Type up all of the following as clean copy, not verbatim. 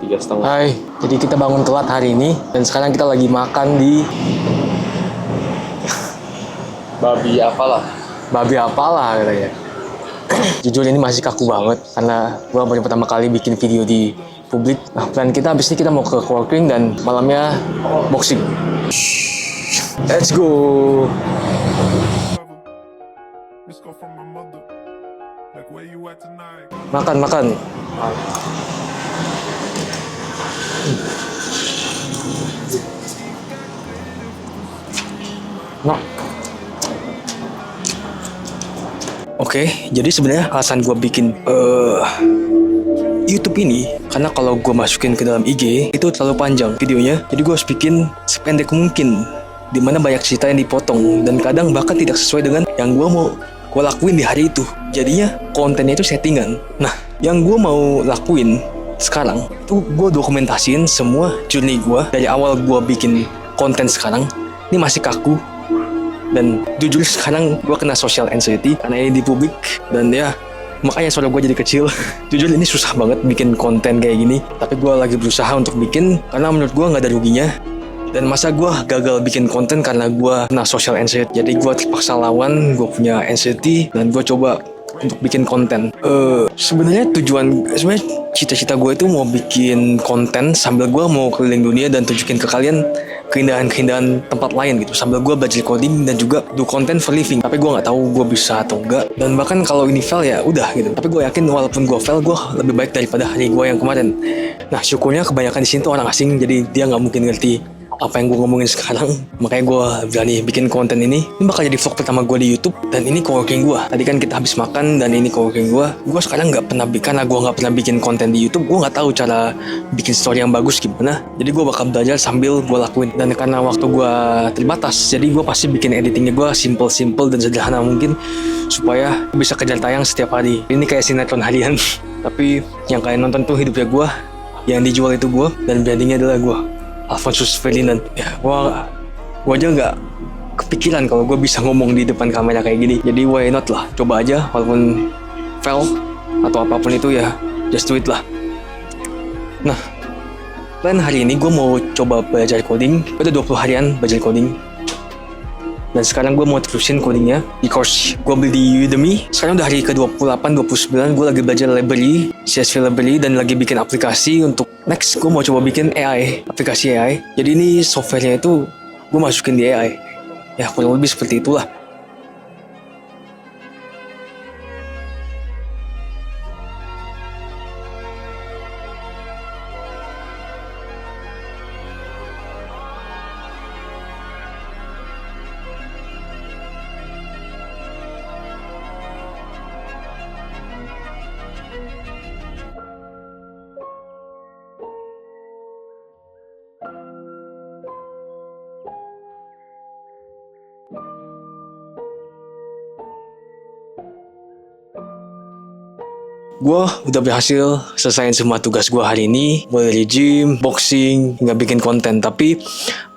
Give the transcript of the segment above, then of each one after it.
3,5. Hai, jadi kita bangun telat hari ini dan sekarang kita lagi makan di Babi apalah. babi apalah katanya. Jujur ini masih kaku banget karena gua baru pertama kali bikin video di publik. Nah, plan kita habis ini kita mau ke coworking dan malamnya boxing. Let's go. Makan. Nah. Oke, jadi sebenarnya alasan gue bikin YouTube ini karena kalau gue masukin ke dalam IG itu terlalu panjang videonya, jadi gue harus bikin sependek mungkin, dimana banyak cerita yang dipotong dan kadang bahkan tidak sesuai dengan yang gue mau gue lakuin di hari itu. Jadinya kontennya itu settingan. Nah, yang gue mau lakuin sekarang itu gue dokumentasiin semua journey gue dari awal gue bikin konten sekarang. Ini masih kaku. Dan jujur sekarang gue kena social anxiety karena ini di publik. Dan ya makanya suara gue jadi kecil. Jujur ini susah banget bikin konten kayak gini. Tapi gue lagi berusaha untuk bikin karena menurut gue gak ada ruginya. Dan masa gue gagal bikin konten karena gue kena social anxiety. Jadi gue terpaksa lawan, gue punya anxiety. Dan gue coba untuk bikin konten. Sebenarnya cita-cita gue itu mau bikin konten sambil gue mau keliling dunia dan tunjukin ke kalian keindahan-keindahan tempat lain gitu, sambil gue belajar coding dan juga do content for living. Tapi gue nggak tahu gue bisa atau enggak, dan bahkan kalau ini fail ya udah gitu. Tapi gue yakin walaupun gue fail, gue lebih baik daripada hari gue yang kemarin. Nah, syukurnya kebanyakan di sini tuh orang asing, jadi dia nggak mungkin ngerti apa yang gue ngomongin sekarang. Makanya gue berani bikin konten ini. Ini bakal jadi vlog pertama gue di YouTube. Dan ini coworking gue. Tadi kan kita habis makan dan ini coworking gue. Gue sekarang karena gue nggak pernah bikin konten di YouTube, gue nggak tahu cara bikin story yang bagus gimana. Jadi gue bakal belajar sambil gue lakuin. Dan karena waktu gue terbatas, jadi gue pasti bikin editingnya gue simple dan sederhana mungkin supaya bisa kejar tayang setiap hari. Ini kayak sinetron harian. Tapi yang kalian nonton tuh hidupnya gue, yang dijual itu gue, dan brandingnya adalah gue, Alphonsus Ferdinand. Ya, gue aja nggak kepikiran kalau gue bisa ngomong di depan kamera kayak gini. Jadi why not lah, coba aja walaupun fail atau apapun itu ya, just do it lah. Nah, plan hari ini gue mau coba belajar coding. Udah 20 harian belajar coding. Dan sekarang gue mau terusin codingnya di course gue beli di Udemy. Sekarang udah hari ke-28, 29, gue lagi belajar library, CSV library, dan lagi bikin aplikasi untuk next gue mau coba bikin AI, aplikasi AI. Jadi ini softwarenya itu gue masukin di AI. Ya kurang lebih seperti itulah. Gue udah berhasil selesaiin semua tugas gue hari ini, mulai dari gym, boxing, hingga bikin konten. Tapi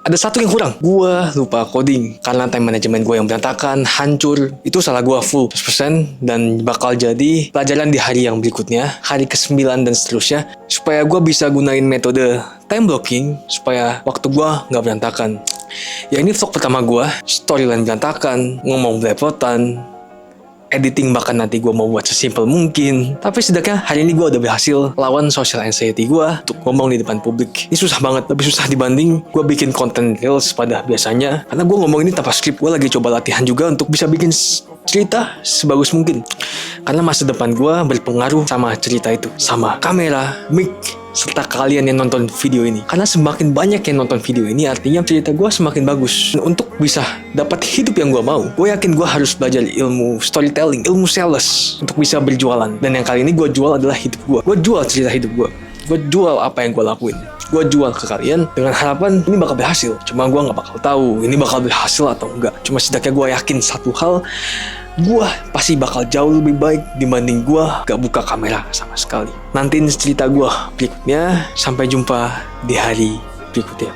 ada satu yang kurang, gue lupa coding karena time management gue yang berantakan, hancur. Itu salah gue full 100% dan bakal jadi pelajaran di hari yang berikutnya, hari ke-9 dan seterusnya, supaya gue bisa gunain metode time blocking supaya waktu gue gak berantakan. Ya ini vlog pertama gue, storyline berantakan, ngomong belepotan, editing bahkan nanti gue mau buat sesimpel mungkin. Tapi setidaknya hari ini gue udah berhasil lawan social anxiety gue untuk ngomong di depan publik. Ini susah banget, lebih susah dibanding gue bikin konten reels pada biasanya. Karena gue ngomong ini tanpa skrip, gue lagi coba latihan juga untuk bisa bikin cerita sebagus mungkin. Karena masa depan gue berpengaruh sama cerita itu, sama kamera, mic, serta kalian yang nonton video ini. Karena semakin banyak yang nonton video ini, artinya cerita gue semakin bagus. Untuk bisa dapat hidup yang gue mau, gue yakin gue harus belajar ilmu storytelling, ilmu sales untuk bisa berjualan. Dan yang kali ini gue jual adalah hidup gue. Gue jual cerita hidup gue. Gue jual apa yang gue lakuin. Gue jual ke kalian dengan harapan ini bakal berhasil. Cuma gue gak bakal tahu ini bakal berhasil atau enggak. Cuma setidaknya gue yakin satu hal, gue pasti bakal jauh lebih baik dibanding gue gak buka kamera sama sekali. Nantiin cerita gue berikutnya. Sampai jumpa di hari berikutnya.